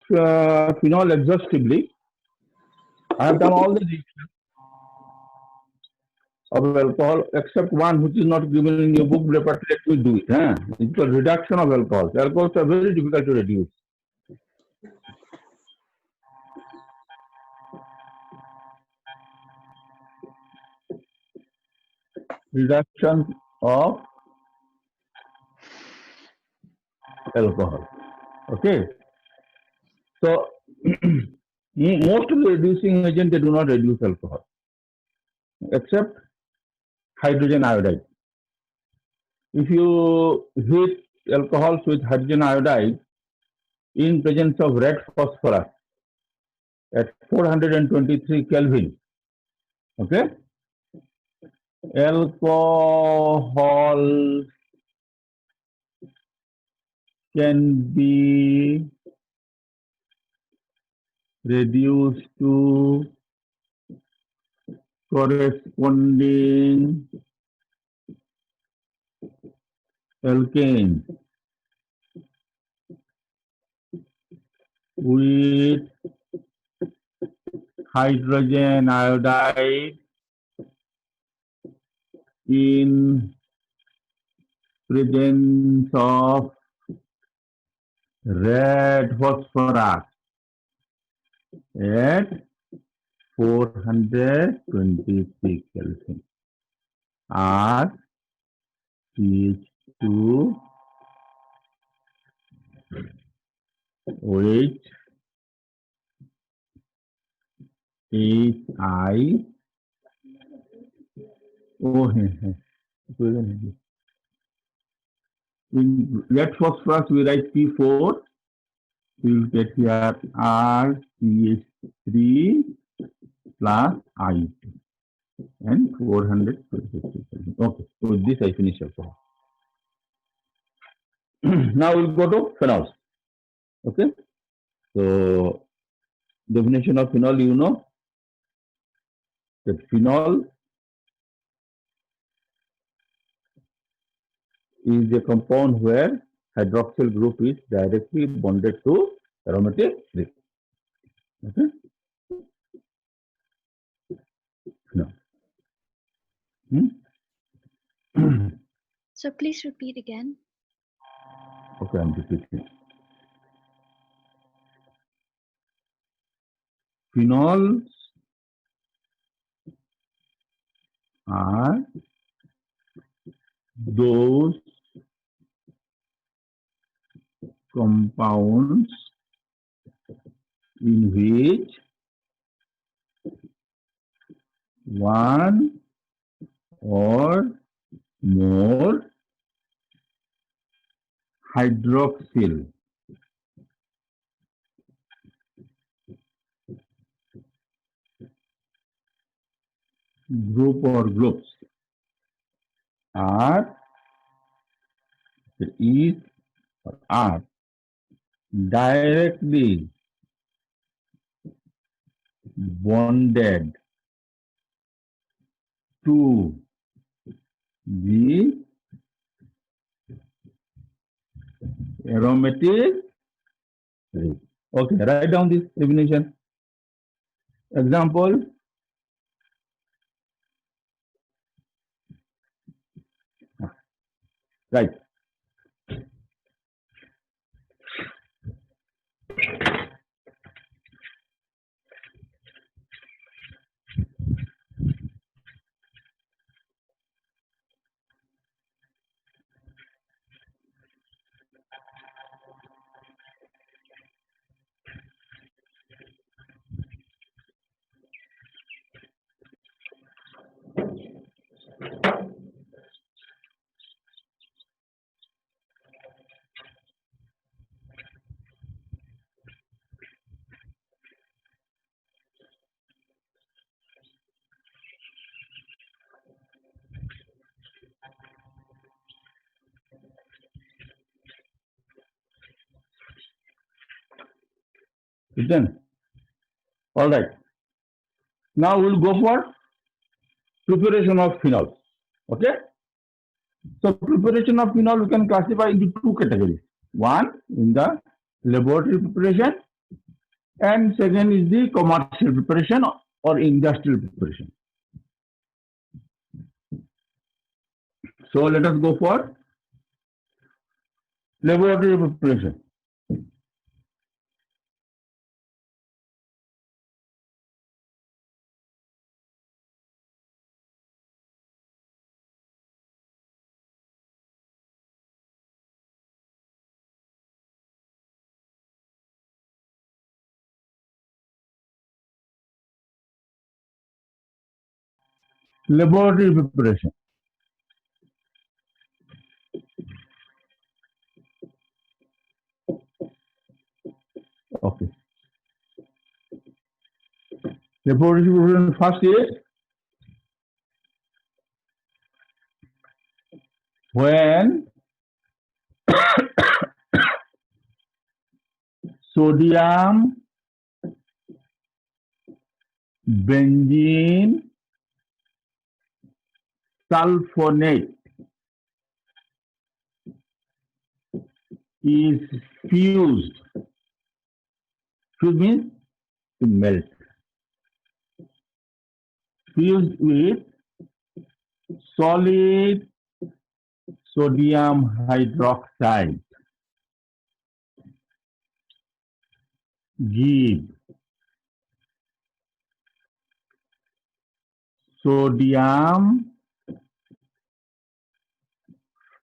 phenol exhaustively. I have done all the reactions of alcohol except one which is not given in your book, but let me do it. Huh? It's called reduction of alcohol. Alcohols are very difficult to reduce. Reduction of alcohol. Okay. So most of the reducing agent they do not reduce alcohol except hydrogen iodide. If you heat alcohols with hydrogen iodide in presence of red phosphorus at 423 Kelvin, okay, alcohol can be reduced to corresponding alkane with hydrogen iodide in presence of red phosphorus at 423 Kelvin. R CH2 OH HI OH. In red phosphorus we write P4. We will get here RCH3 plus I and 423. Okay, so with this I finish alcohol. Now we'll go to phenols. Okay, so definition of phenol, you know that phenol is a compound where hydroxyl group is directly bonded to aromatic ring. Okay, no. So please repeat again. Okay, I'm repeating. Phenols are those compounds in which one or more hydroxyl group or groups are directly bonded to the aromatic ring. Okay, write down this definition. Example. Right. Then, all right. Now we'll go for preparation of phenol. Okay. So preparation of phenol we can classify into two categories. One in the laboratory preparation and second is the commercial preparation or industrial preparation. So let us go for laboratory preparation. Laboratory preparation. Okay. Laboratory preparation first is when sodium benzene sulfonate is fused. Fused means to melt. Fused with solid sodium hydroxide. Give sodium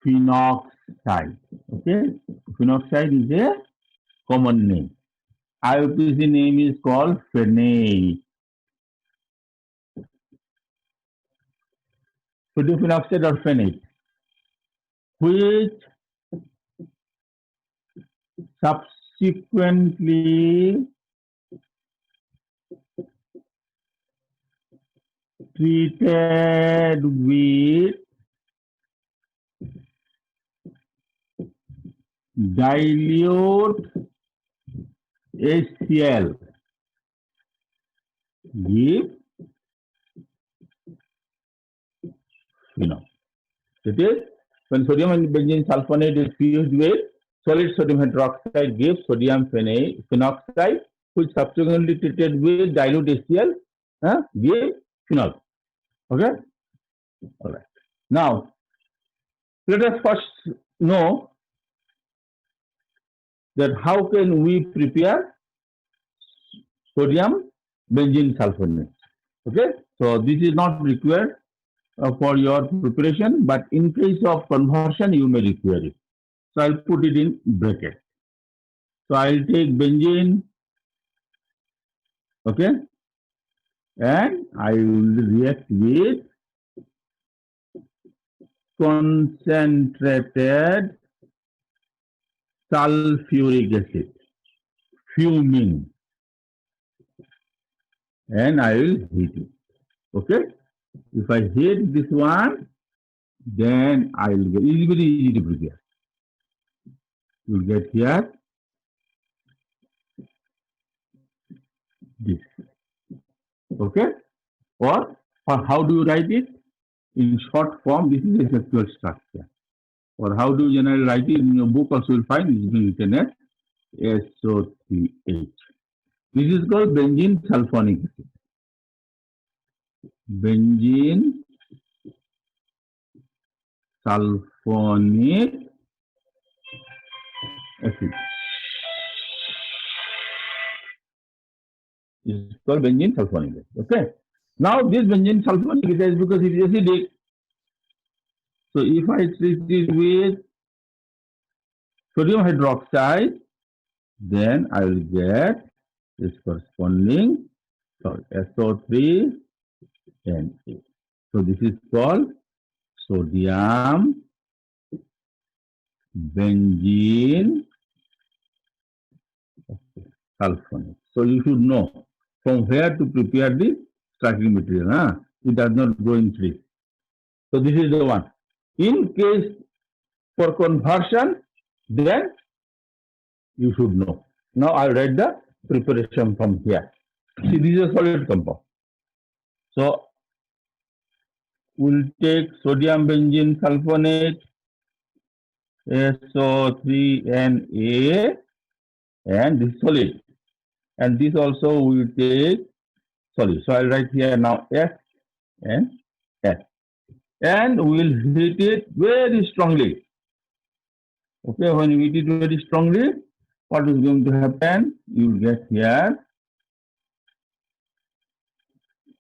phenoxide. Okay, phenoxide is a common name. IUPAC name is called phenate. Sodium phenoxide or phenate, which subsequently treated with dilute HCl give phenol. That is, when sodium and benzene sulfonate is fused with solid sodium hydroxide gives sodium phenoxide, which subsequently treated with dilute HCl give phenol. Okay? All right. Now, let us first know that how can we prepare sodium benzene sulfonate. Okay? So, this is not required for your preparation, but in case of conversion, you may require it. So, I'll put it in bracket. So, I'll take benzene, okay, and I will react with concentrated sulfuric acid, fuming, and I will heat it. Okay, if I heat this one, then I will get, it is very easy to prepare. You will get here this. Okay, or how do you write it? In short form, this is a sexual structure. Or how do you generally write it in your book? Also, you'll find it is being written as SO3H. This is called benzene sulfonic acid. Benzene sulfonic acid. This is called benzene sulfonic acid. Okay. Now this benzene sulfonic acid is because it is acidic. So if I treat it with sodium hydroxide, then I will get this corresponding SO3 and A. So this is called sodium benzene sulfonate. So you should know from where to prepare the starting material. It does not go in trees. So this is the one. In case for conversion, then you should know. Now I'll write the preparation from here. See, this is a solid compound. So we'll take sodium benzene sulfonate, SO3Na, and this solid. And this also we will take, sorry, so I'll write here now S and S. And we will heat it very strongly. Okay, when you heat it very strongly, what is going to happen? You will get here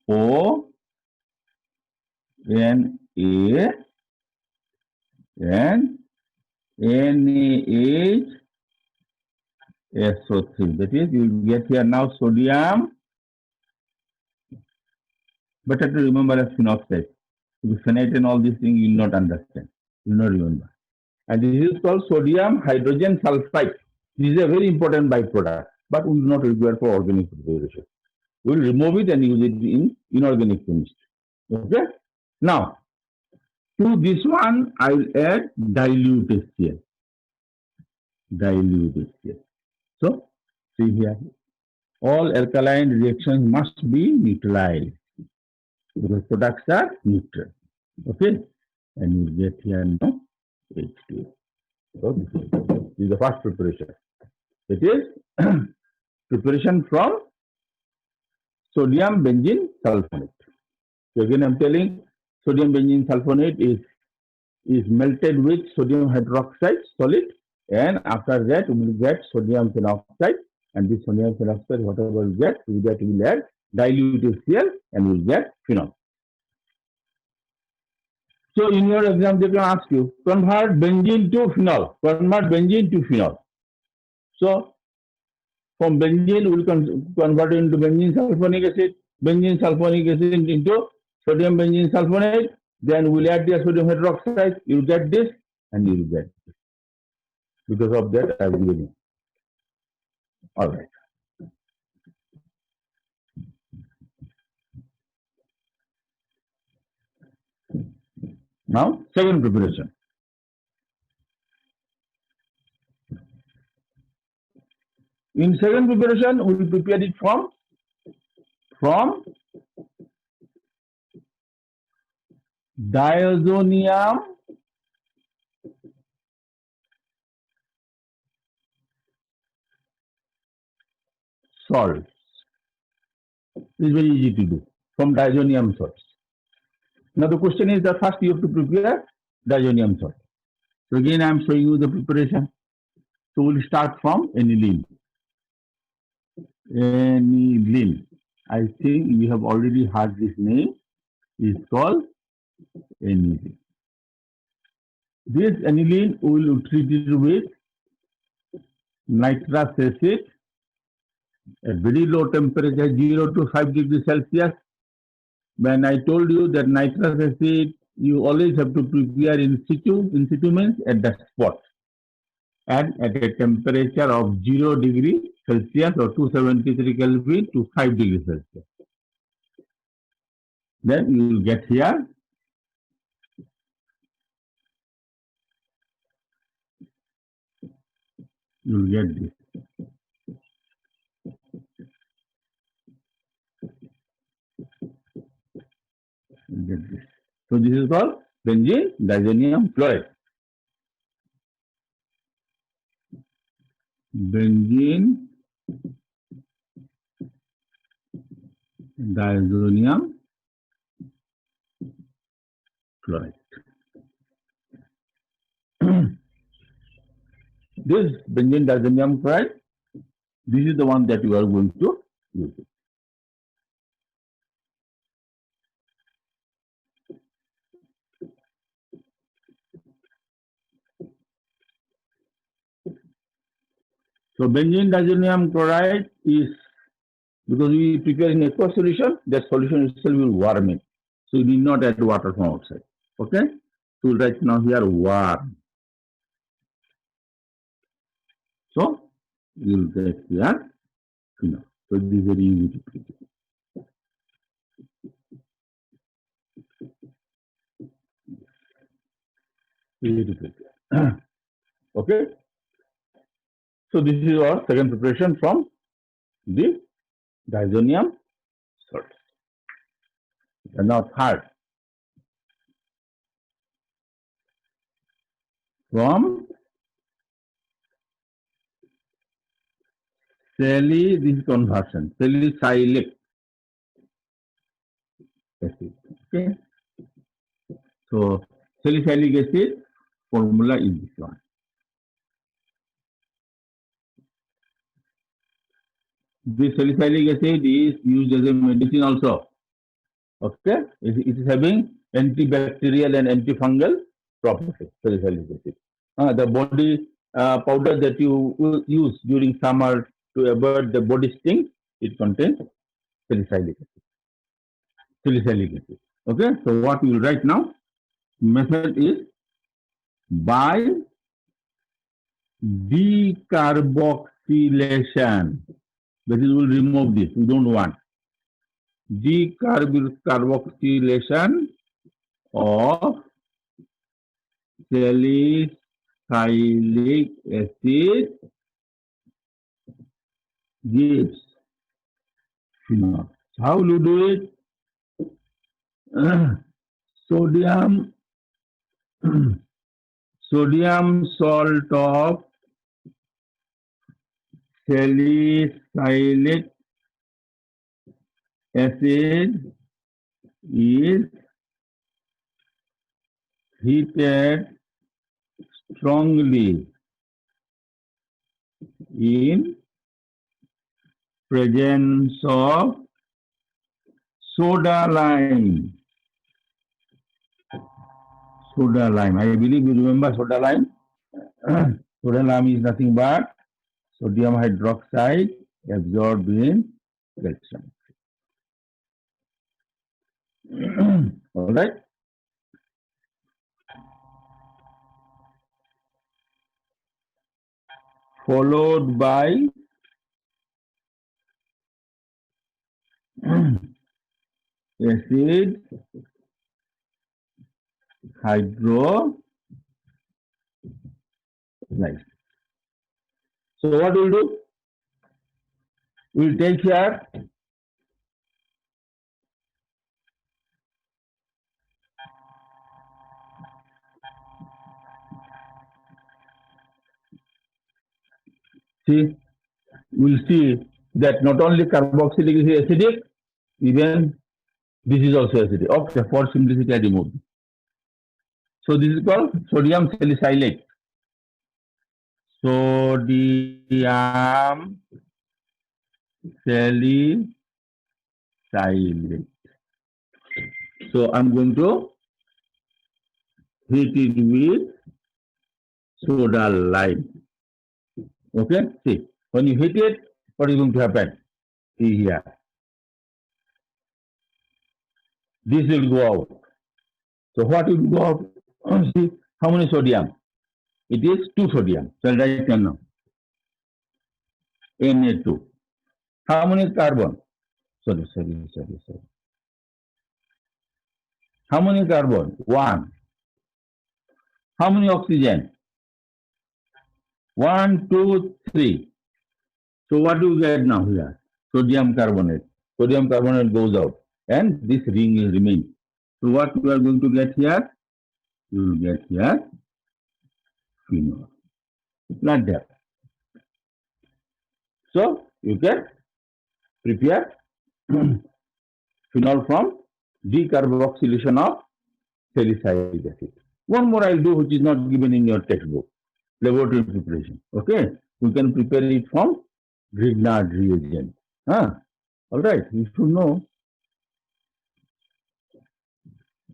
O N A and NaH SO3. That is, you will get here now sodium. Better to remember as phenoxide. If you phenate and all these things, you will not understand. You will not remember. And this is called sodium hydrogen sulfide. This is a very important byproduct, but we will not require for organic preparation. We will remove it and use it in inorganic chemistry. Okay? Now, to this one, I will add dilute HCl. Dilute HCl. So, see here, all alkaline reactions must be neutralized because products are neutral. Okay? And you get here now H2O. So, this is the first preparation. It is preparation from sodium benzene sulfonate. So, again, I am telling sodium benzene sulfonate is melted with sodium hydroxide solid, and after that we will get sodium phenoxide, and this sodium phenoxide, whatever we get, we will add dilute HCl and we will get phenol. So in your exam they can ask you, convert benzene to phenol, convert benzene to phenol. So from benzene we will convert into benzene sulfonic acid into sodium benzene sulfonate. Then we'll add the sodium hydroxide, you'll get this, and you'll get this. Because of that, I've given you. All right. Now, second preparation. In second preparation, we will prepare it from diazonium salts. It is very easy to do, from diazonium salts. Now the question is that first you have to prepare diazonium salt. So again I am showing you the preparation. So we'll start from aniline. Aniline. I think you have already heard this name. It's called aniline. This aniline we will treat it with nitrous acid at very low temperature, 0 to 5 degrees Celsius. When I told you that nitrous acid, you always have to prepare in situ means at the spot, and at a temperature of 0 degree Celsius or 273 Kelvin to 5 degrees Celsius. Then you will get here you will get this. So this is called benzene diazonium chloride. Benzene diazonium chloride. This benzene diazonium chloride, this is the one that you are going to use. So benzene diazonium chloride is, because we prepare in aqueous solution, that solution itself will warm it. So you need not add water from outside. Okay? So right now here warm. So you will get here phenol. So this is very easy to prepare. Easy to prepare. Okay? So this is our second preparation from the diazonium salt. And now third, from This is conversion. Salicylic acid. Okay. So salicylic acid formula is this one. This salicylic acid is used as a medicine also. Okay, it is having antibacterial and antifungal properties. Salicylic acid. The body powder that you will use during summer to avoid the body sting, it contains salicylic acid. Salicylic acid. Okay, so what we will write now? Method is by decarboxylation. That is, we'll remove this. We don't want decarboxylation of salicylic acid gives phenol. So how will you do it? Sodium salt of salicylic acid is heated strongly in presence of soda lime. Soda lime. I believe you remember soda lime. Soda lime is nothing but sodium hydroxide absorbed in calcium. All right. Followed by acid hydrolysis. So what we'll do? We'll take here we'll see that not only carboxylic is acidic, even this is also acidic. Okay, for simplicity I removed. So this is called sodium salicylate. Sodium salicylate. So I'm going to heat it with soda lime. Okay, see, when you heat it, what is going to happen? See here. This will go out. So what will go out? See, how many sodium? It is 2 sodium. So I'll write it now. Na2. How many carbon? Sorry. How many carbon? 1. How many oxygen? 1, 2, 3. So what do you get now here? Sodium carbonate. Sodium carbonate goes out and this ring will remain. So what we are going to get here? You will get here phenol. Not there. So you can prepare phenol from decarboxylation of salicylic acid. One more I'll do which is not given in your textbook. Laboratory preparation. Okay. We can prepare it from Grignard reagent. All right. You should know.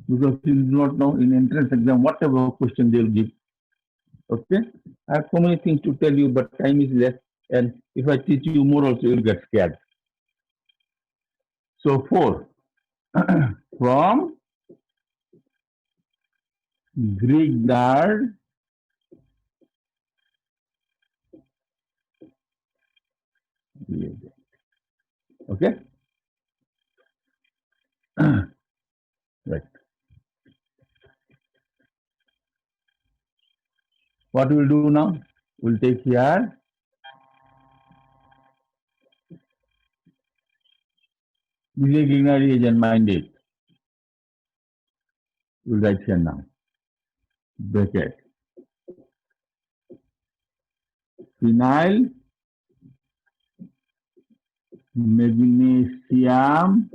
Because you do not know in entrance exam whatever question they will give. Okay. I have so many things to tell you, but time is less. And if I teach you more also, you'll get scared. So 4. From Grignard reagent. Okay. Right. What we'll do now? We'll take here this is a Grignard reagent, mind it. We'll write here now. Bracket. Phenyl magnesium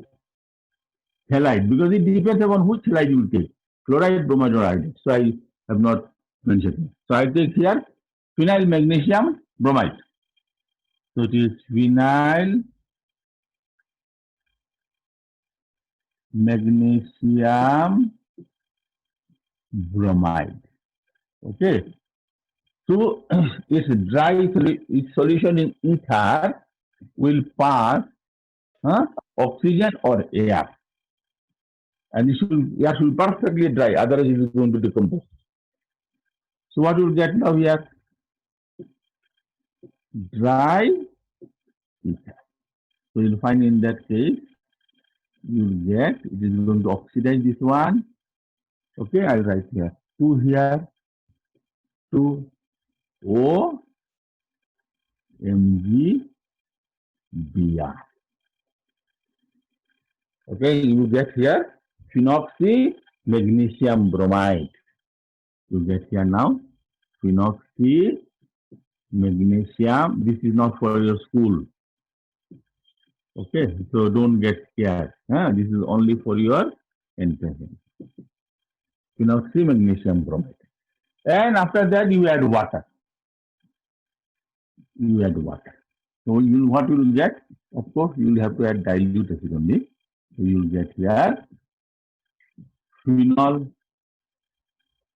halide, because it depends upon which halide you take, chloride, bromide, or iodide. So I have not mentioned. So I take here phenyl magnesium bromide. So it is phenyl magnesium bromide. Okay. So its its solution in ether will pass oxygen or air, and air should perfectly dry, otherwise it is going to decompose. So what we'll get now here? Dry ether. So you'll find in that case, you'll get, it is going to oxidize this one. Okay, I'll write here 2 here, 2 O Mg Br. Okay, you get here phenoxy magnesium bromide. You get here now phenoxy magnesium. This is not for your school. Okay, so don't get scared. This is only for your entrance. Phenoxy magnesium bromide. And after that, you add water. You add water. So what you will get? Of course, you will have to add dilute acid only. So you will get here phenol.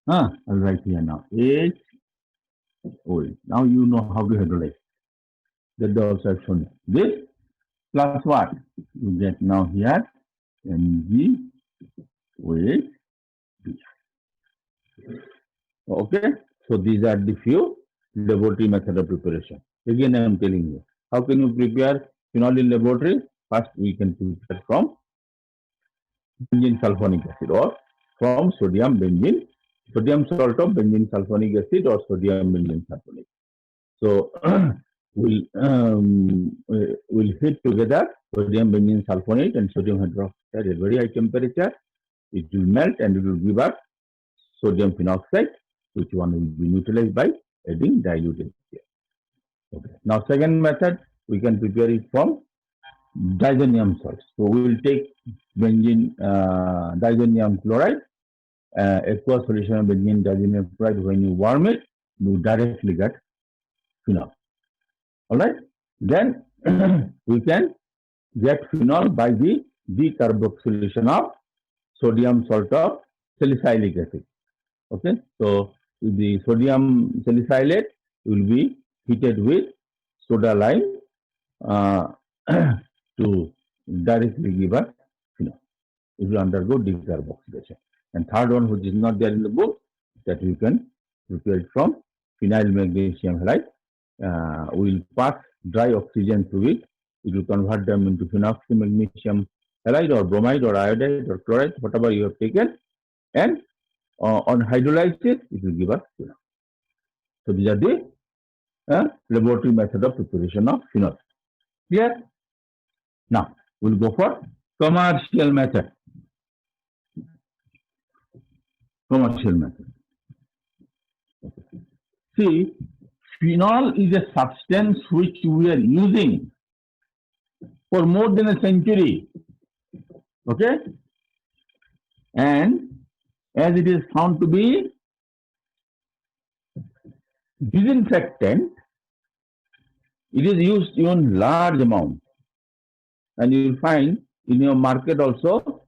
I'll write here now H O. Now you know how to hydrolyze. That also I've shown you. This plus what? You get now here MgOH. Okay, so these are the few laboratory method of preparation. Again, I am telling you, how can you prepare phenol in laboratory? First, we can prepare from benzene sulfonic acid or from sodium salt of benzene sulfonic acid or sodium benzene sulfonate. So we'll heat together sodium benzene sulfonate and sodium hydroxide at very high temperature. It will melt and it will give us sodium phenoxide, which one will be neutralized by adding dilute here. Okay. Now, second method, we can prepare it from diazonium salts. So we will take benzene diazonium chloride, aqueous solution of benzene diazonium chloride. When you warm it, you directly get phenol. All right. Then we can get phenol by the decarboxylation of sodium salt of salicylic acid. Okay. So the sodium salicylate will be heated with soda lime to directly give us phenol. It will undergo decarboxylation. And third one, which is not there in the book, that we can prepare it from phenyl magnesium halide. We'll pass dry oxygen through it. It will convert them into phenoxy magnesium halide or bromide or iodide or chloride, whatever you have taken. And on hydrolysis, it will give us phenol. So these are the laboratory method of preparation of phenol. Clear? Now, we'll go for commercial method. Commercial method. Okay. See, phenol is a substance which we are using for more than a century. Okay? And as it is found to be disinfectant, it is used in large amount. And you will find in your market also,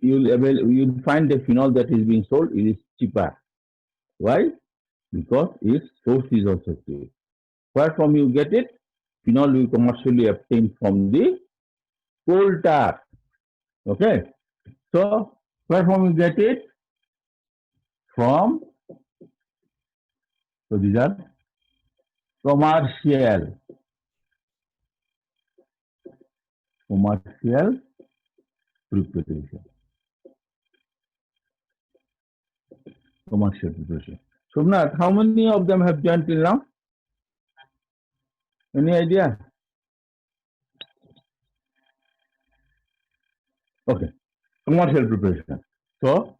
you'll find the phenol that is being sold, it is cheaper. Why? Because its source is also cheap. Where from you get it? Phenol we commercially obtain from the coal tar. Okay. So where from you get it? From, so these are commercial preparation. Commercial preparation. Somnath, how many of them have joined till now? Any idea? Okay. Commercial preparation. So,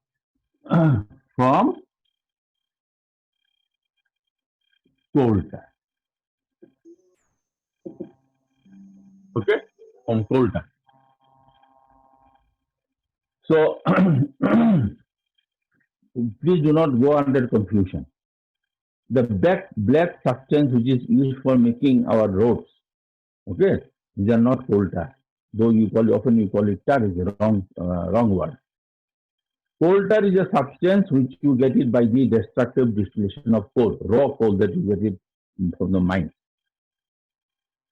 from coal tar. Okay, from coal tar. So please do not go under confusion. The black substance which is used for making our roads, okay, these are not coal tar. Though often you call it tar, is a wrong word. Coal tar is a substance which you get it by the destructive distillation of coal, raw coal that you get it from the mine.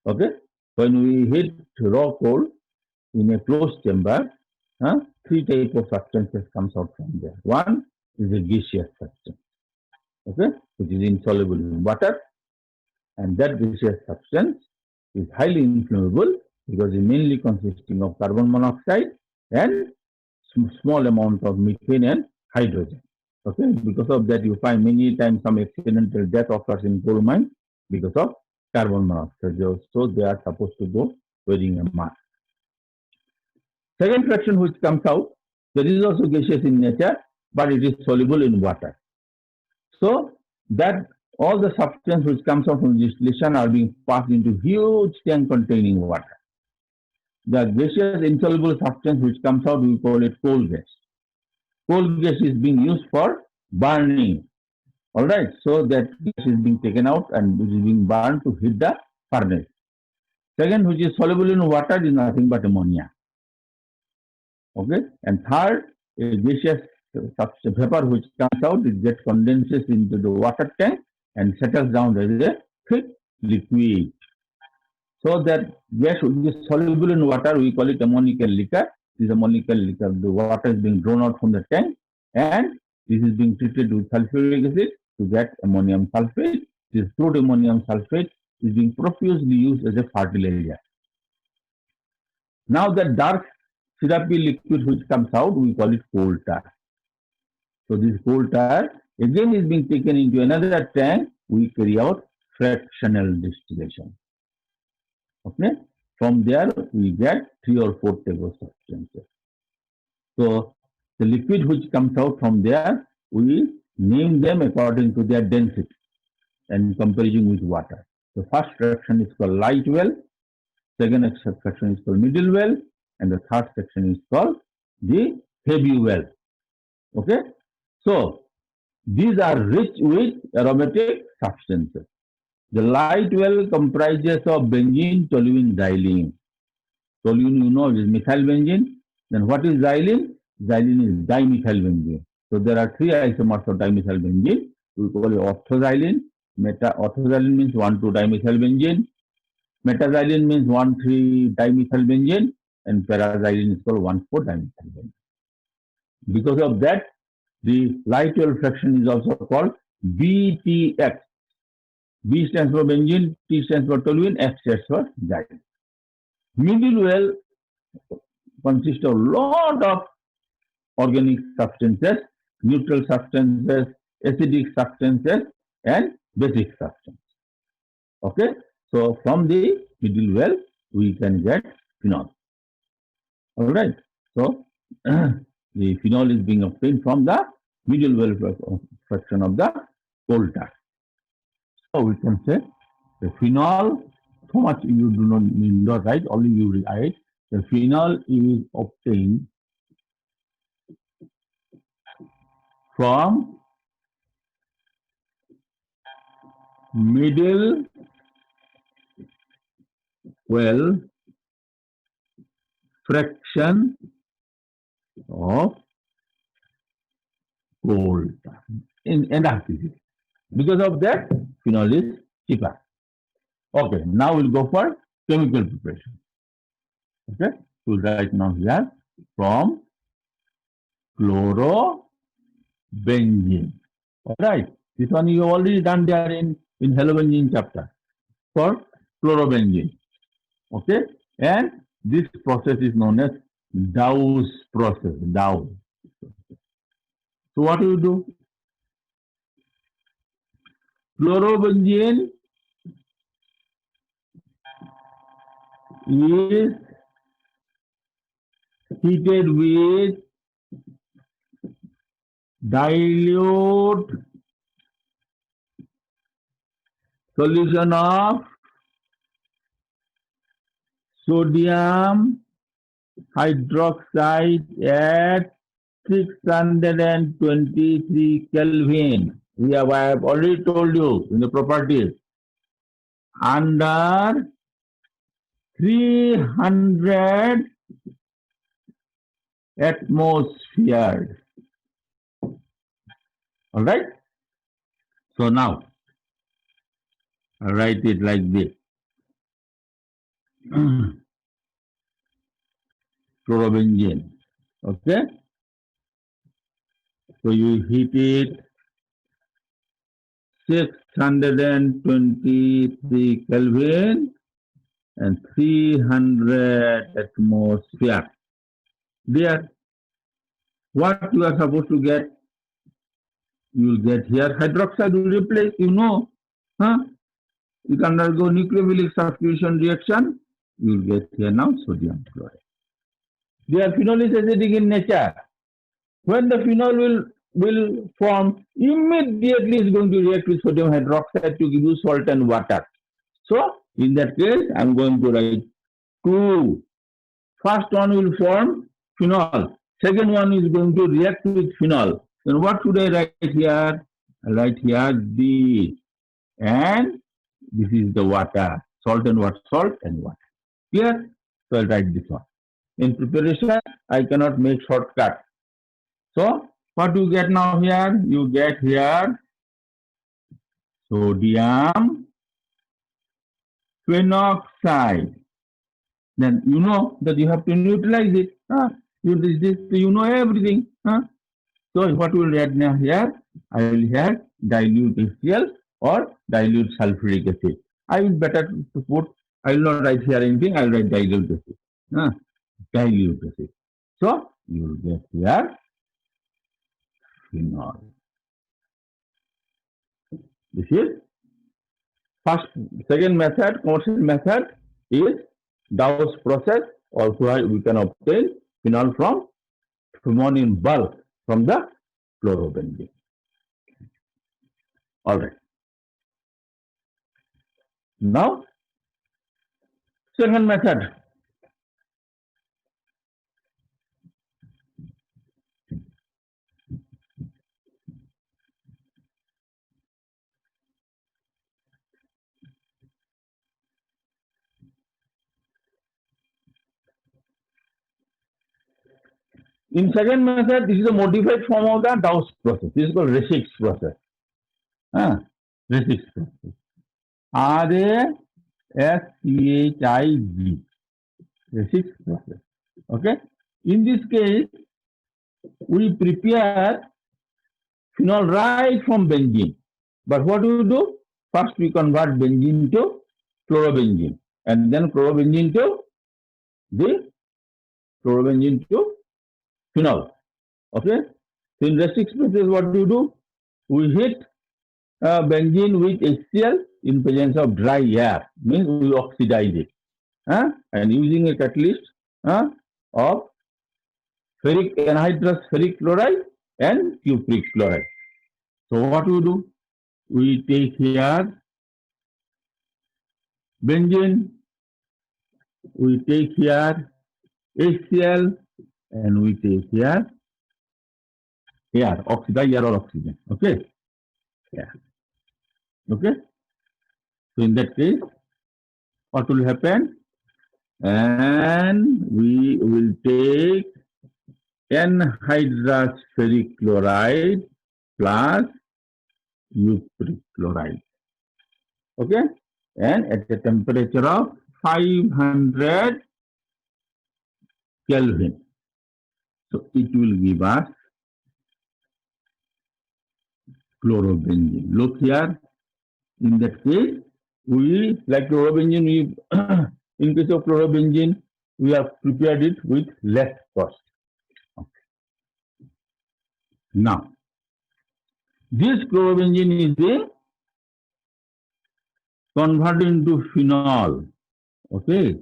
Okay, when we heat raw coal in a closed chamber, three types of substances comes out from there. One is a gaseous substance, okay, which is insoluble in water, and that gaseous substance is highly inflammable because it's mainly consisting of carbon monoxide and small amount of methane and hydrogen. Okay, because of that you find many times some accidental death occurs in coal mine because of carbon monoxide. So they are supposed to go wearing a mask. Second fraction which comes out, that is also gaseous in nature, but it is soluble in water. So that all the substance which comes out from distillation are being passed into huge tank containing water. The gaseous insoluble substance which comes out, we call it coal gas. Coal gas is being used for burning. All right, so that gas is being taken out and it is being burned to heat the furnace. Second, which is soluble in water, is nothing but ammonia. Okay, and third, a gaseous vapor which comes out, it gets condenses into the water tank and settles down as a thick liquid. So that gas which is soluble in water, we call it ammonical liquor. This is ammonical liquor. The water is being drawn out from the tank and this is being treated with sulfuric acid to get ammonium sulfate. This crude ammonium sulfate is being profusely used as a fertilizer. Now the dark syrupy liquid which comes out, we call it coal tar. So this coal tar again is being taken into another tank. We carry out fractional distillation. Okay, from there we get 3 or 4 types of substances. So the liquid which comes out from there, we name them according to their density and comparison with water. The first fraction is called light well, second fraction is called middle well, and the third section is called the heavy well. Okay, so these are rich with aromatic substances. The light well comprises of benzene, toluene, xylene. Toluene, you know, is methyl benzene. Then what is xylene? Xylene is dimethyl benzene. So there are 3 isomers of dimethyl benzene. We call it orthoxylene. Orthoxylene means 1,2-dimethyl benzene. Metaxylene means 1,3-dimethyl benzene. And paraxylene is called 1,4-dimethyl benzene. Because of that, the light well fraction is also called BTX. B stands for benzene, T stands for toluene, X stands for xylene. Middle well consists of a lot of organic substances, neutral substances, acidic substances, and basic substances. Okay, so from the middle well, we can get phenol. All right, so the phenol is being obtained from the middle well fraction of the coal tar. So we can say the phenol, so much you do not need to write, only you write. The phenol is obtained from middle well fraction of coal tar in NRPC. Because of that, phenol is cheaper. Okay, now we'll go for chemical preparation. Okay, we'll write now here from chlorobenzene. All right, this one you have already done there in halobenzene chapter for chlorobenzene. Okay, and this process is known as Dow's process. Dow. So what do you do? Chlorobenzene is heated with dilute solution of sodium hydroxide at 623 Kelvin. I have already told you in the properties. Under 300 atmospheres. All right. So now, I write it like this. Chlorobenzene. Okay. So you heat it 623 Kelvin and 300 atmosphere. There, what you are supposed to get, you will get here hydroxide will replace, huh? You can undergo nucleophilic substitution reaction, you will get here now sodium chloride. Their phenol is acidic in nature. When the phenol will form, immediately is going to react with sodium hydroxide to give you salt and water. So, in that case, I am going to write 2. First one will form phenol. Second one is going to react with phenol. Then what should I write here? I write here D. And this is the water. Salt and water, salt and water. Clear? So I'll write this one. In preparation, I cannot make shortcut. So what do you get now here? You get here sodium phenoxide. Then you know that you have to neutralize it. You know everything. So what will write now here? I will have dilute HCl or dilute sulfuric acid. I will better to put, I will not write here anything, I will write dilute acid. Dilute acid. So you will get here phenol. This is second method, commercial method is Dawes process, or where we can obtain phenol from in bulk from the chlorobenzene. All right. Now, second method. In second method, this is a modified form of the Dawes process. This is called Reschig's process. Reschig's process. R-A-S-C-H-I-G. Reschig's process. Okay. In this case, we prepare phenol right from benzene. But what do we do? First, we convert benzene to chlorobenzene, and then chlorobenzene to phenol. Okay. So in Reschig's process, what do we do? We heat benzene with HCl in presence of dry air. Means we oxidize it. And using a catalyst of ferric anhydrous ferric chloride and cupric chloride. So what we do? We take here benzene, we take here HCl, and we take here air, oxidized air or oxygen. Okay? Yeah. Okay? So in that case, what will happen? And we will take anhydrous ferric chloride plus cupric chloride. Okay? And at a temperature of 500 Kelvin. So it will give us chlorobenzene. Look here. In that case, we, like chlorobenzene, in case of chlorobenzene, we have prepared it with less cost. Okay. Now, this chlorobenzene is converted into phenol. Okay.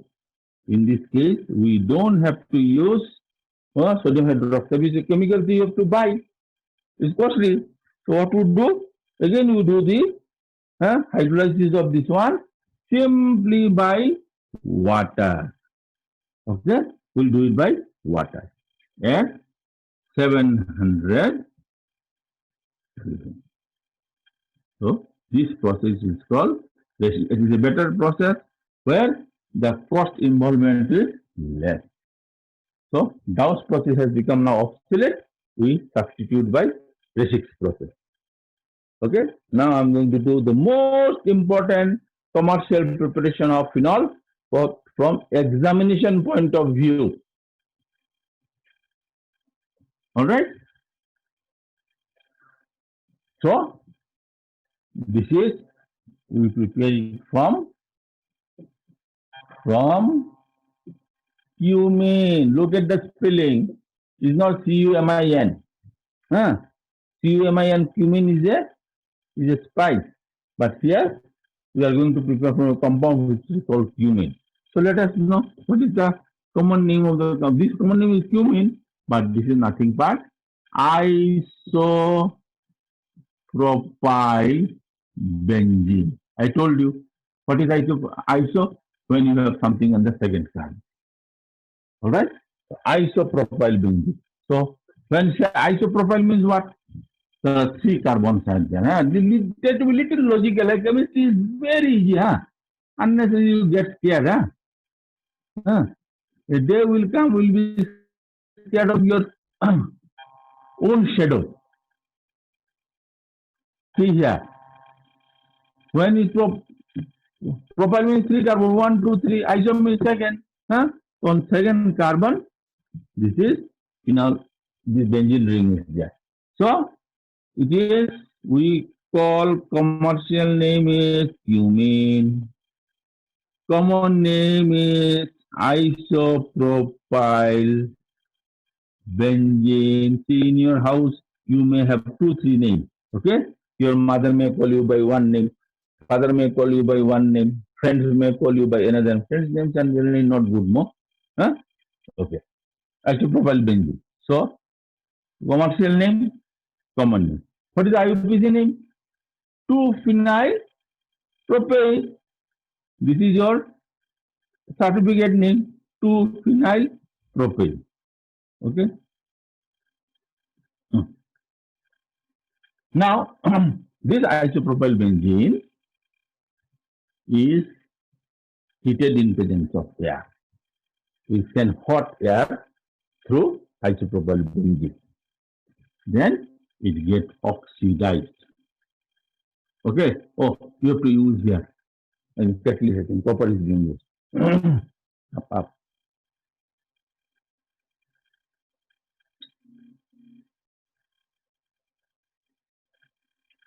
In this case, we don't have to use sodium hydroxide. It's a chemical that you have to buy. It's costly. So what we do? Again, we do the hydrolysis of this one simply by water. Okay, we'll do it by water at 700. So this process is called, it is a better process where the cost involvement is less. So Gauss process has become now obsolete. We substitute by Reschig's process. Okay. Now I'm going to do the most important commercial preparation of phenol from examination point of view. All right. So this is, we prepare it from cumin. Look at the spelling. It's not cumin. Huh? Cumin, cumin is a spice. But here we are going to prepare from a compound which is called cumin. So let us know what is the common name of the compound. This common name is cumin, but this is nothing but isopropyl benzene. I told you what is iso when you have something on the second carbon. All right, isopropyl benzene. So when say isopropyl means what? The 3 carbons are there. Huh? That will be little logical. Like chemistry is very easy. Huh? Unnecessarily you get scared. Huh? Huh? A day will come, will be scared of your own shadow. See here. When it propyl means 3 carbon, 1, 2, 3, iso means second. Huh? On second carbon, this is phenol, this benzene ring is there. So it is, we call commercial name is cumin. Common name is isopropyl benzene. See, in your house, you may have 2, 3 names. Okay? Your mother may call you by one name, father may call you by one name, friends may call you by another. Friends' names are generally not good, no? Huh? Okay. Isopropyl benzene. So, commercial name, common name. What is the IUPAC name? 2-phenyl propane. This is your certificate name, 2-phenyl propane. Okay. Now, this isopropyl benzene is heated in presence of air. We send hot air through isopropyl benzene. Then it gets oxidized. Okay. Oh, you have to use here. And catalyst, copper is being used. up.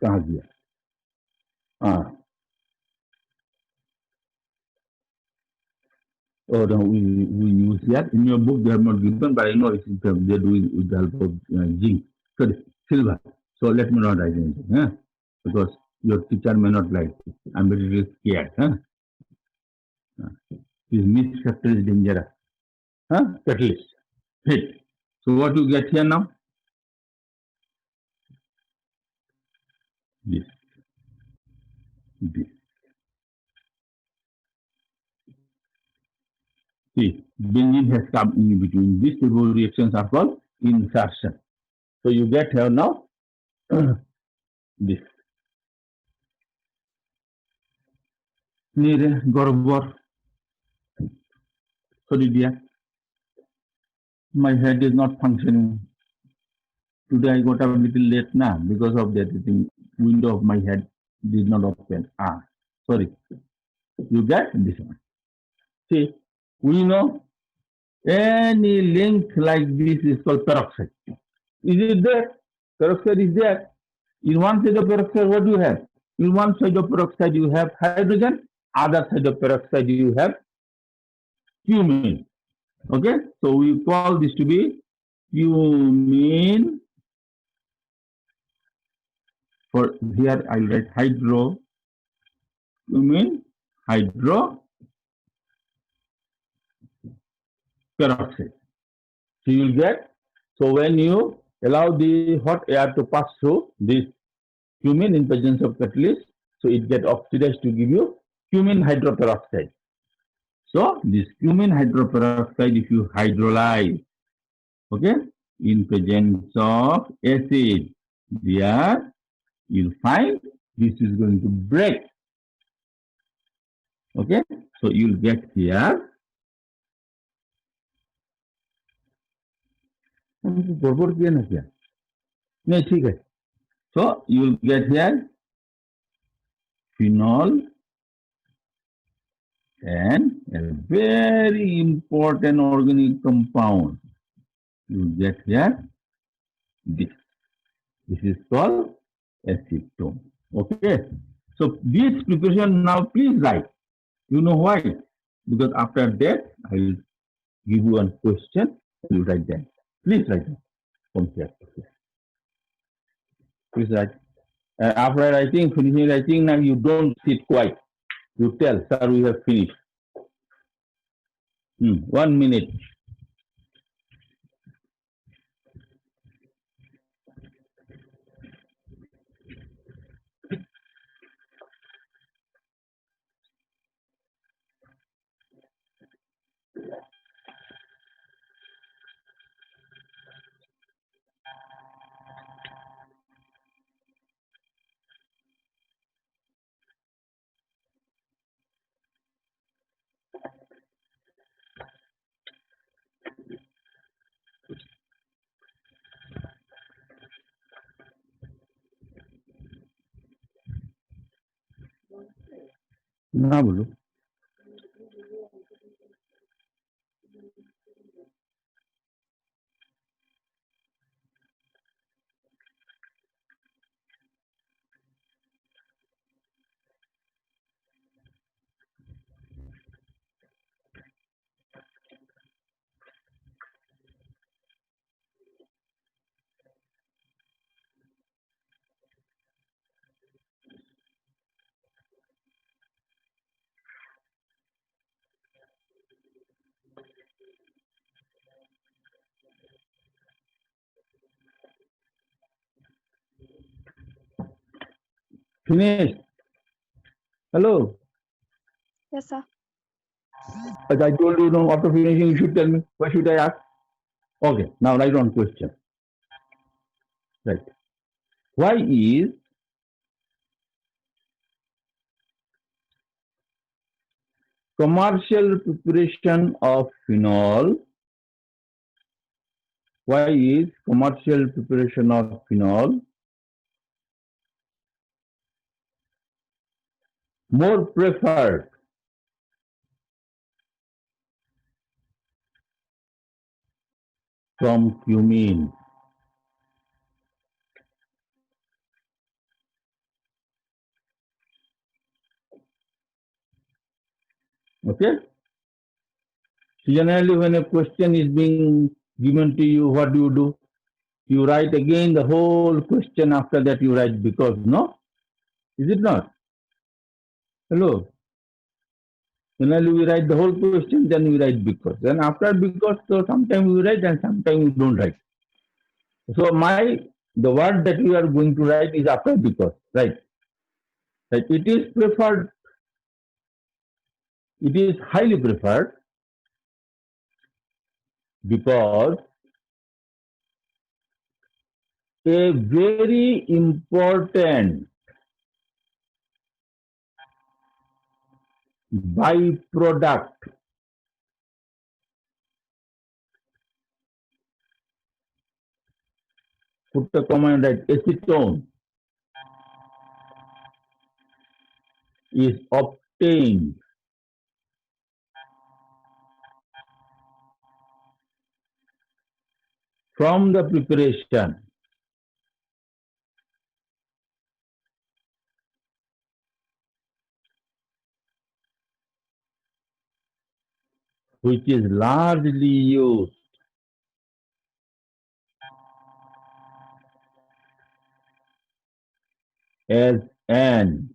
कहाँ गया? Or we use here. In your book, they have not given, but I know it's, they're doing with the help of zinc. Sorry, silver. So let me not write anything, huh? Because your teacher may not like it. I'm very scared. Huh? This mixed factor is dangerous. Huh? Catalyst. Hit. So what you get here now? This. See, benzene has come in between. These two reactions are called insertion. So you get here now this. Nire Gorobor. Sorry, dear. My head is not functioning. Today I got up a little late now because of that. The window of my head did not open. Sorry. You get this one. See, we know any link like this is called peroxide. Is it there? Peroxide is there. In one side of peroxide, what do you have? In one side of peroxide, you have hydrogen. Other side of peroxide, you have cumin. Okay? So we call this to be cumin. For here, I write hydro. Cumin, hydro, peroxide. So you will get, so when you allow the hot air to pass through this cumin in presence of catalyst, so it gets oxidized to give you cumin hydroperoxide. So this cumin hydroperoxide, if you hydrolyze, okay, in presence of acid, there you'll find this is going to break. Okay, so you'll get here. गड़बड़ किया ना क्या? नहीं ठीक है. So you'll get here phenol and a very important organic compound. You get here this. This is called acetone. Okay. So this preparation now please write. You know why? Because after that I will give you one question. You write that. Please write it from here. Please write. After writing, finishing writing, now you don't sit quiet. You tell, sir, we have finished. 1 minute. ना बोलो. Finish. Hello. Yes, sir. As I told you, no, after finishing, you should tell me. Why should I ask? Okay, now write on question. Right. Why is commercial preparation of phenol? Why is commercial preparation of phenol more preferred from cumin? Okay. So generally, when a question is being given to you, what do? You write again the whole question. After that, you write because. No, is it not? Hello. Generally, we write the whole question, then we write because. Then after because, so sometimes we write and sometimes we don't write. So the word that we are going to write is after because, right? Right. It is preferred. It is highly preferred because a very important byproduct put the comma and write acetone is obtained from the preparation which is largely used as an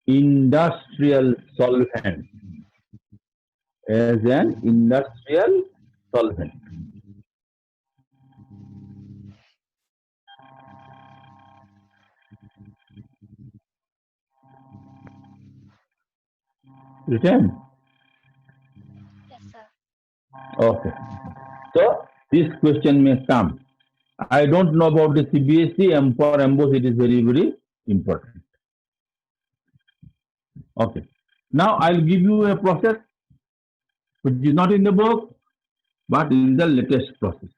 industrial solvent. As an industrial solvent. Written? Yes, sir. Okay. So this question may come. I don't know about the CBSE, and for MBOS it is very, very important. Okay. Now I'll give you a process which is not in the book, but is the latest process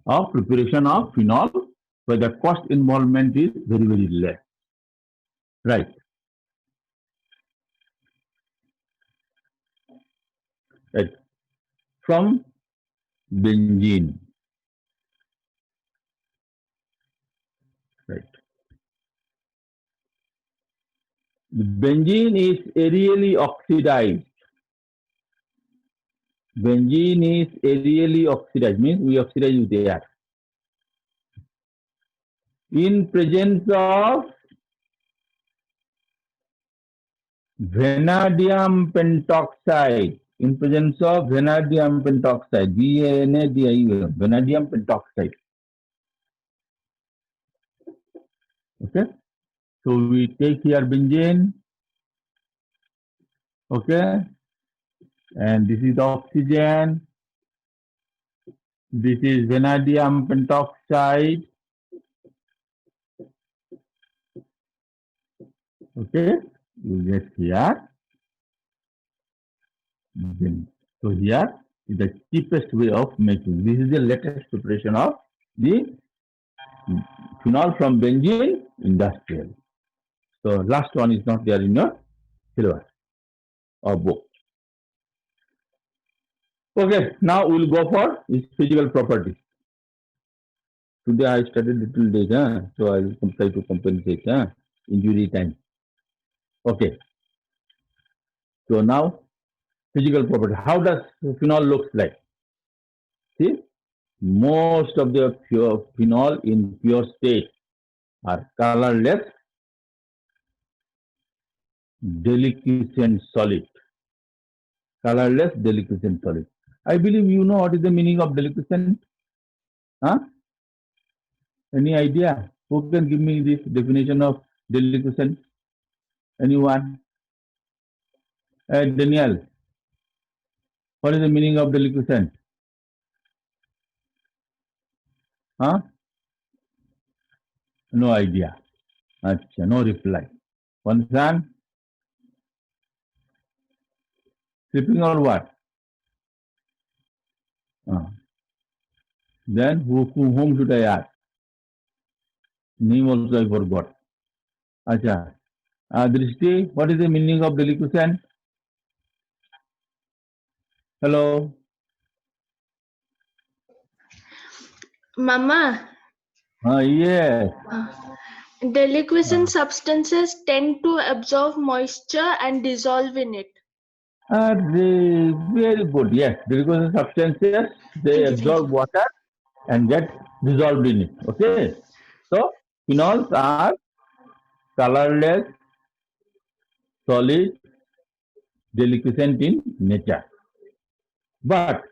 of preparation of phenol, where the cost involvement is very, very less. Right. Right. From benzene. Right. The benzene is aerially oxidized. Benzene is aerially oxidized, means we oxidize with air. In presence of vanadium pentoxide, in presence of vanadium pentoxide, vanadium pentoxide. Okay, so we take here benzene, okay, and this is the oxygen, this is vanadium pentoxide, okay, you get here. So here is the cheapest way of making. This is the latest preparation of the phenol from benzene industrial. So last one is not there in your syllabus or book. Okay, now we'll go for its physical properties. Today I studied little days, so I will try to compensate injury time. Okay. So now physical property. How does phenol looks like? See, most of the pure phenol in pure state are colorless, deliquescent solid. Colorless, deliquescent solid. I believe you know what is the meaning of deliquescent. Huh? Any idea? Who can give me this definition of deliquescent? Anyone? Daniel, what is the meaning of deliquescent? Huh? No idea. Achha, no reply. One son? Sleeping or what? Then whom should I ask? Name also I forgot. Acha. Drishti, what is the meaning of deliquescent? Hello? Mama, Yes. deliquescent substances tend to absorb moisture and dissolve in it. Very good. Yes. Deliquescent substances, they absorb water and get dissolved in it. Okay. So phenols are colorless, solid, deliquescent in nature. But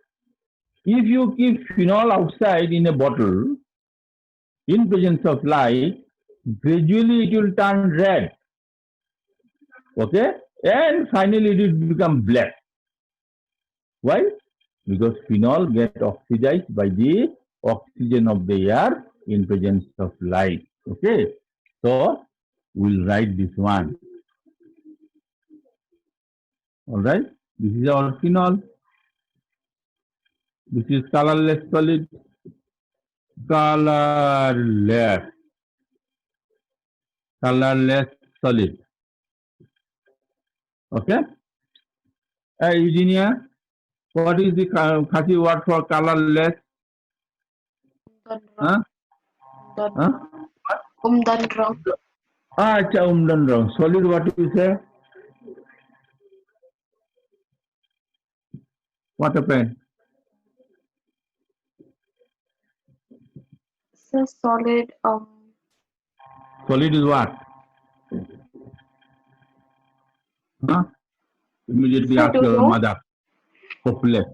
if you keep phenol outside in a bottle, in presence of light, gradually it will turn red. Okay? And finally it will become black. Why? Because phenol gets oxidized by the oxygen of the air in presence of light. Okay? So we'll write this one. Alright? This is our phenol. This is colorless solid. Colorless solid. Okay? Eugenia, what is the Khasi word for colorless? Huh? Huh? Umdan wrong. Acha, umdan wrong. Solid, what do you say? What happened? So solid. Solid is what? Huh? Immediately I ask don't your know. mother. Hopeless.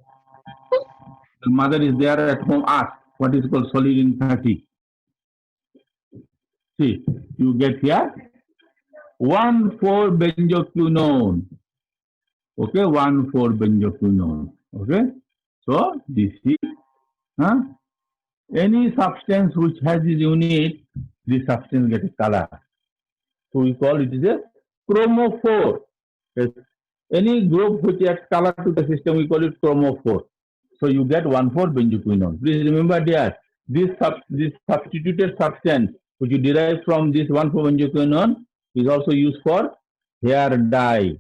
The mother is there at home. Ask what is called solid in Khasi. See, you get here 1,4-benzoquinone. Okay, 1,4-benzoquinone. Okay, so this is any substance which has this unit, this substance gets color. So we call it as a chromophore. Yes. Any group which adds color to the system, we call it chromophore. So you get 1,4-benzoquinone. Please remember dear, this substituted substance which you derive from this 1,4-benzoquinone is also used for hair dye.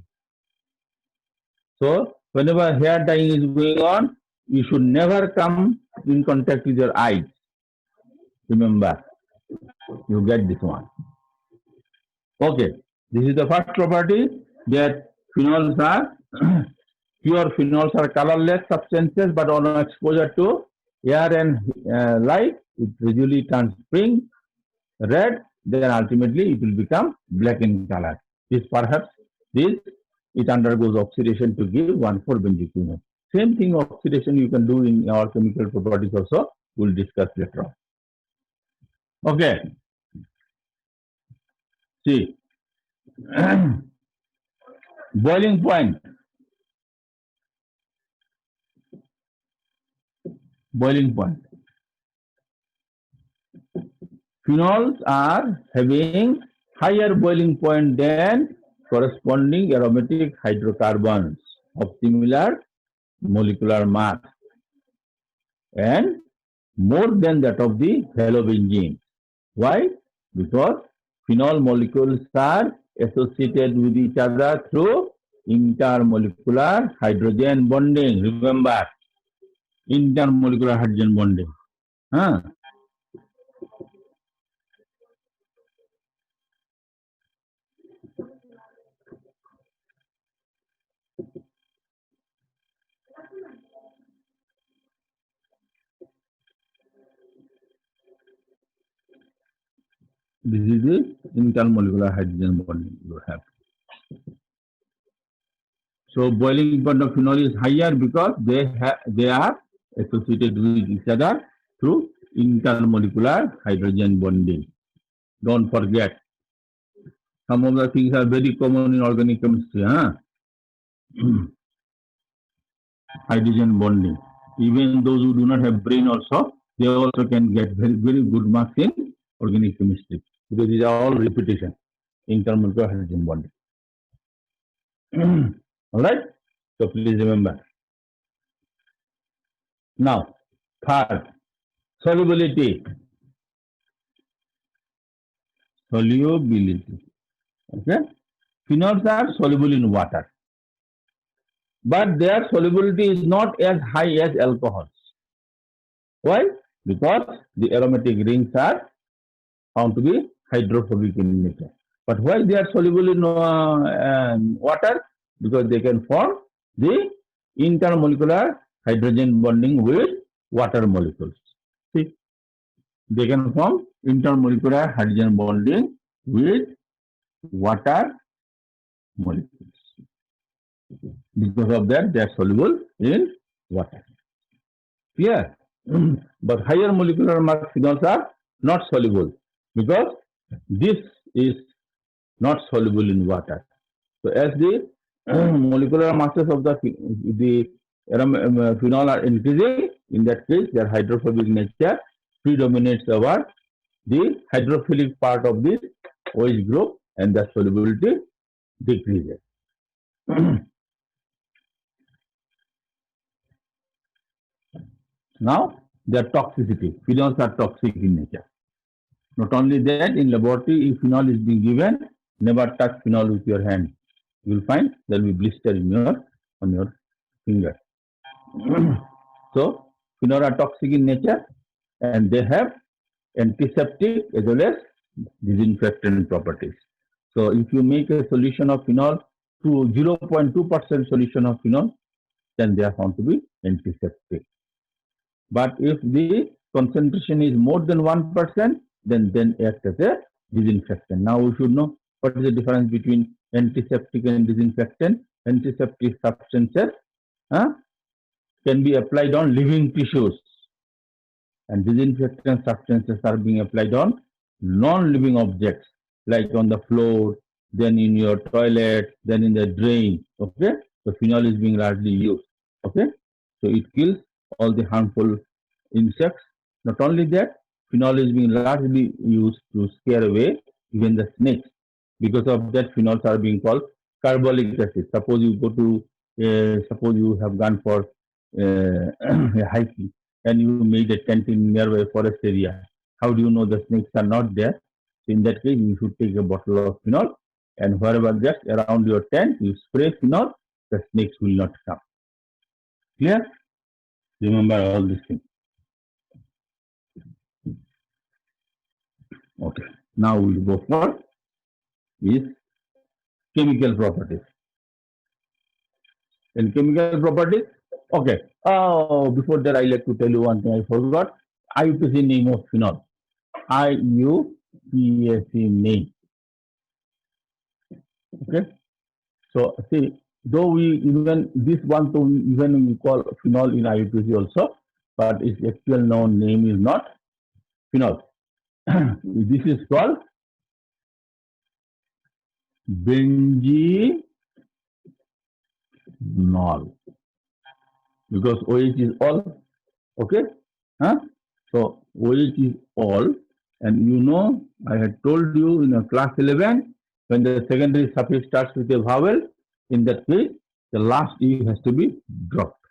So whenever hair dyeing is going on, you should never come in contact with your eyes. Remember, you get this one. Okay, this is the first property that phenols are pure phenols are colorless substances, but on exposure to air and light, it gradually turns pink, red, then ultimately it will become black in color. It undergoes oxidation to give 1,4-benzoquinone. Same thing oxidation you can do in our chemical properties also. We'll discuss later on. Okay. See, boiling point. Boiling point. Phenols are having higher boiling point than corresponding aromatic hydrocarbons of similar molecular mass and more than that of the halobenzene. Why? Because phenol molecules are associated with each other through intermolecular hydrogen bonding. Remember, intermolecular hydrogen bonding. This is the intermolecular hydrogen bonding you have. So boiling point of phenol is higher because they are associated with each other through intermolecular hydrogen bonding. Don't forget. Some of the things are very common in organic chemistry. Hydrogen bonding. Even those who do not have brain also, they also can get very, very good marks in organic chemistry. Because these are all repetition. Intermolecular hydrogen bonding. All right? So please remember. Now, third, solubility. Solubility. Okay? Phenols are soluble in water. But their solubility is not as high as alcohols. Why? Because the aromatic rings are found to be hydrophobic in nature. But why they are soluble in water? Because they can form the intermolecular hydrogen bonding with water molecules. See, they can form intermolecular hydrogen bonding with water molecules. Because of that, they are soluble in water. Clear? But higher molecular mass phenols are not soluble because this is not soluble in water. So as the molecular masses of the phenol are increasing, in that case, their hydrophobic nature predominates over the hydrophilic part of this OH group, and the solubility decreases. Now, their toxicity. Phenols are toxic in nature. Not only that, in laboratory, if phenol is being given, never touch phenol with your hand. You will find there will be blister on your finger. So, phenol are toxic in nature, and they have antiseptic as well as disinfectant properties. So, if you make a solution of phenol to 0.2% solution of phenol, then they are found to be antiseptic. But if the concentration is more than 1%, then act as a disinfectant. Now we should know what is the difference between antiseptic and disinfectant. Antiseptic substances can be applied on living tissues, and disinfectant substances are being applied on non-living objects, like on the floor, then in your toilet, then in the drain. Okay, So phenol is being largely used. Okay, so it kills all the harmful insects. Not only that, phenol is being largely used to scare away even the snakes. Because of that, phenols are being called carbolic acid. Suppose you have gone for a hiking and you made a tent in nearby forest area. How do you know the snakes are not there? So in that case, you should take a bottle of phenol and wherever just around your tent, you spray phenol, the snakes will not come. Clear? Remember all these things. Okay. Now we'll go for is chemical properties. In chemical properties, okay. Oh, before that, I like to tell you one thing I forgot. IUPAC name of phenol. IUPAC name. Okay. So see, though we even this one, so even we call phenol in IUPAC also, but its actual known name is not phenol. This is called benzenol because OH is all. Okay, huh? So OH is all, and you know I had told you in a class 11 when the secondary suffix starts with a vowel. In that case, the last E has to be dropped.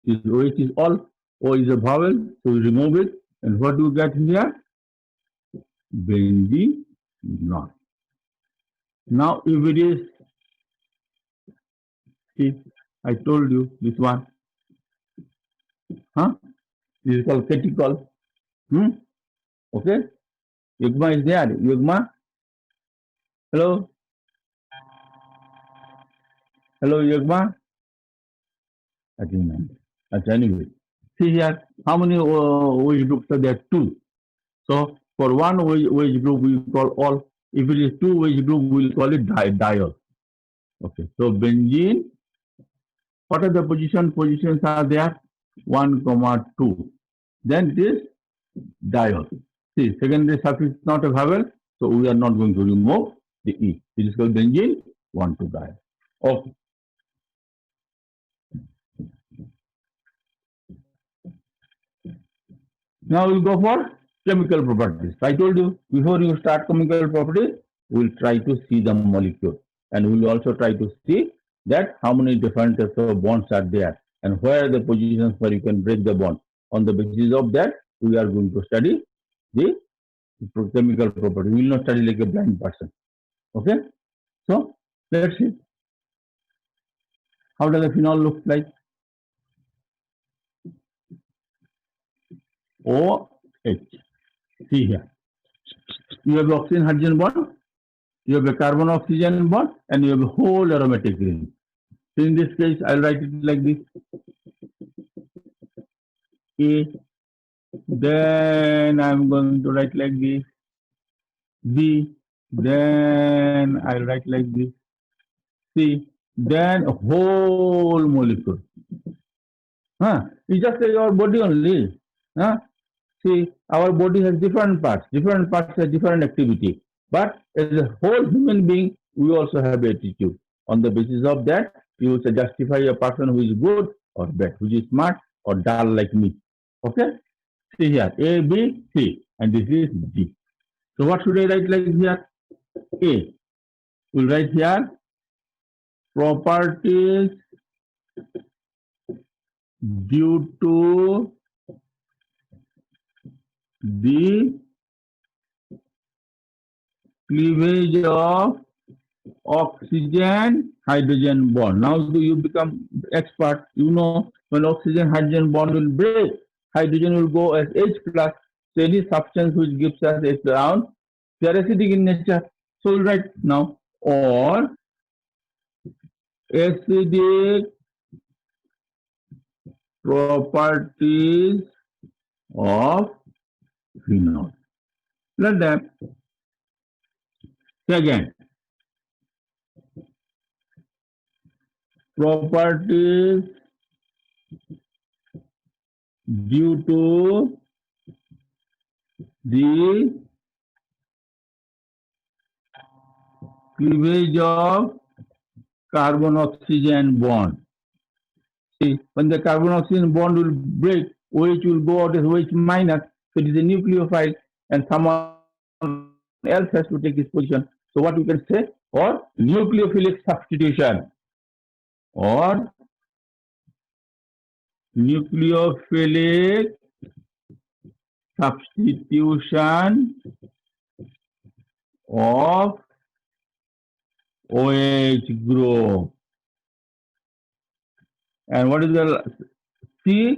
If OH is all, O is a vowel, so we remove it, and what do you get here? Benzenol. Now, if it is, see, I told you this one, huh? This is called catechol. Okay? Yugma is there. Yugma? Hello? Hello, Yugma? Agreement. Anyway, see here, how many OH groups are there? Two. So, for one OH group, we call all. If it is two OH group, we will call it diol. Okay, so benzene, what are the positions? Positions are there 1, 2. Then it is diol. See, secondary suffix is not a vowel, so we are not going to remove the E. It is called benzene 1, 2 diol. Okay. Now we'll go for chemical properties. I told you before you start chemical properties, we'll try to see the molecule, and we'll also try to see that how many different types of bonds are there and where are the positions where you can break the bond. On the basis of that, we are going to study the chemical property. We will not study like a blind person. Okay? So let's see. How does the phenol look like? OH. See here. You have oxygen hydrogen bond, you have a carbon oxygen bond, and you have a whole aromatic ring. So in this case, I'll write it like this. A. Then I'm going to write like this. B. Then I'll write like this. C. Then a whole molecule. It's just like our body only. See, our body has different parts. Different parts have different activity. But as a whole human being, we also have attitude. On the basis of that, you will justify a person who is good or bad, who is smart or dull like me. Okay? See here, A, B, C, and this is D. So what should I write like here? A. We'll write here properties due to the cleavage of oxygen hydrogen bond. Now do you become expert? You know when oxygen hydrogen bond will break, hydrogen will go as H plus. So any substance which gives us H around, they are acidic in nature. So we'll write now or acidic properties of phenol. Let them. Again, properties due to the cleavage of carbon-oxygen bond. See, when the carbon-oxygen bond will break, OH will go out as OH minus, so it is a nucleophile, and someone else has to take its position. So what we can say, or nucleophilic substitution, or nucleophilic substitution of OH group. And what is the C?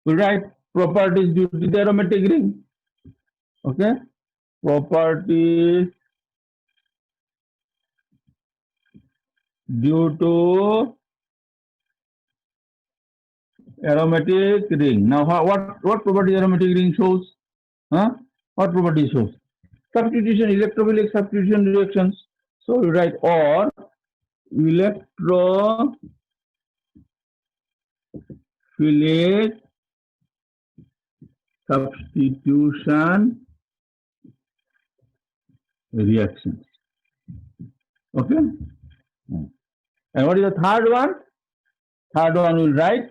We write properties due to the aromatic ring. Okay, properties due to aromatic ring. Now, what property aromatic ring shows? Huh? What property shows? Substitution, electrophilic substitution reactions. So we write or electrophilic substitution reactions. Okay. And what is the third one? Third one will write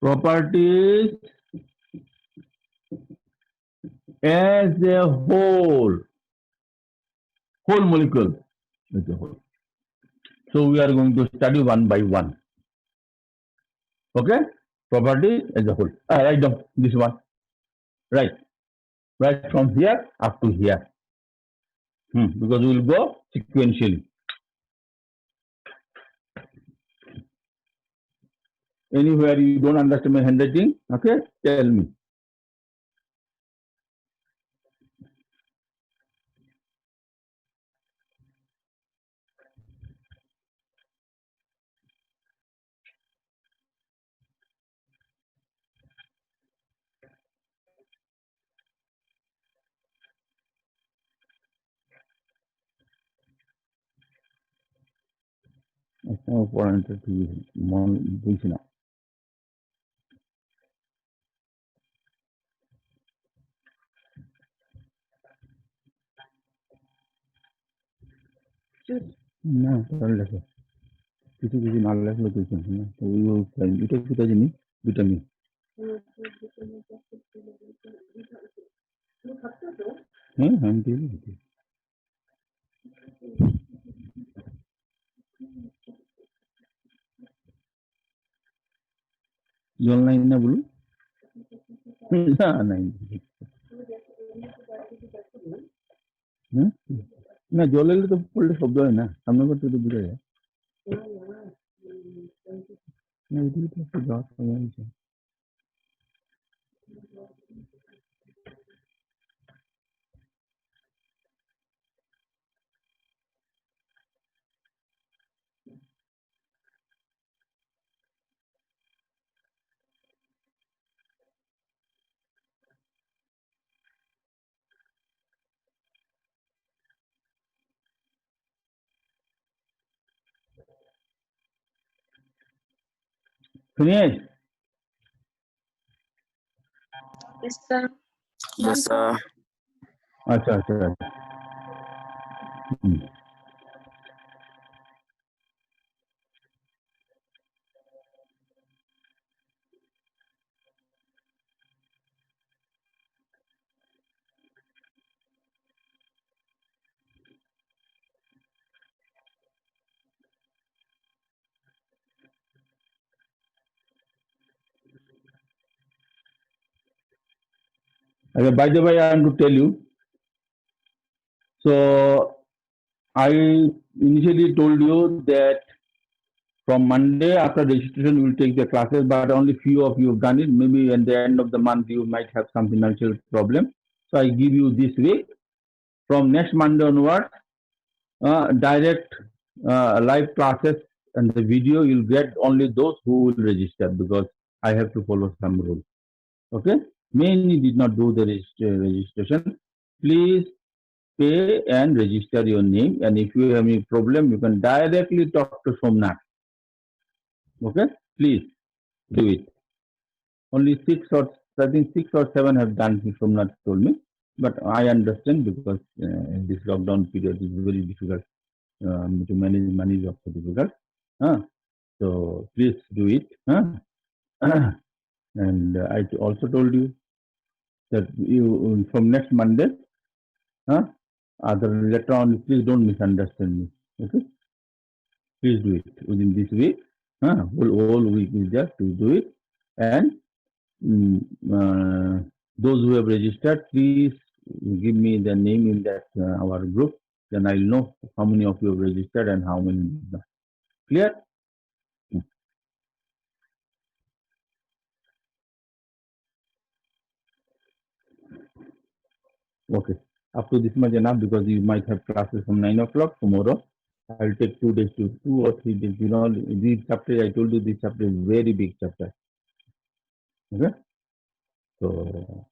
properties as a whole molecule as a whole. So we are going to study one by one. Okay, properties as a whole. Write down this one. Right from here up to here. Because we will go sequentially. Anywhere you don't understand my handwriting, okay, tell me. না ভালো লেখো কিছু না লেখলে কিছু না তো এটা কোথায় জানি ভিটামিন হ্যাঁ আমি দিয়ে দিচ্ছি জল নাই না বলুন না নাই না জল এলে তো পড়লে শব্দ হয় না সামনে করতে তো বুঝা যায় না এদিকে তো একটু যাওয়ার সময় হয়েছে Finish? Yes, sir. Yes, sir. अच्छा अच्छा अच्छा Okay, by the way, I want to tell you. So, I initially told you that from Monday after registration, we will take the classes, but only few of you have done it. Maybe at the end of the month, you might have some financial problem. So, I give you this week. From next Monday onwards, direct live classes and the video, you'll get only those who will register because I have to follow some rules. Okay? Many did not do the registration. Please pay and register your name. And if you have any problem, you can directly talk to Somnath. Okay? Please do it. Only 6 or 7 have done, Somnath told me. But I understand because in this lockdown period is very difficult to manage money is also difficult. So please do it. And I also told you that you from next Monday, other later on, please don't misunderstand me. Okay, please do it within this week. Whole week is just to do it, and those who have registered, please give me the name in that our group. Then I'll know how many of you have registered and how many not. Clear? Okay. Up to this much enough because you might have classes from 9 o'clock tomorrow. I'll take 2 days to 2 or 3 days. You know, this chapter, I told you this chapter is very big chapter. Okay? So,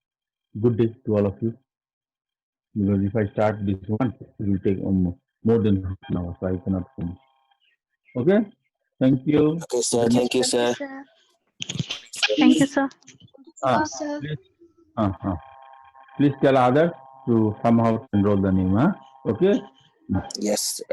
good day to all of you. Because if I start this one, it will take more than half an hour, so I cannot finish. Okay? Thank you. Okay, sir. Thank you, sir. Thank you, sir. Sir. Please, please tell others to somehow enroll the name. Okay? Yes, sir.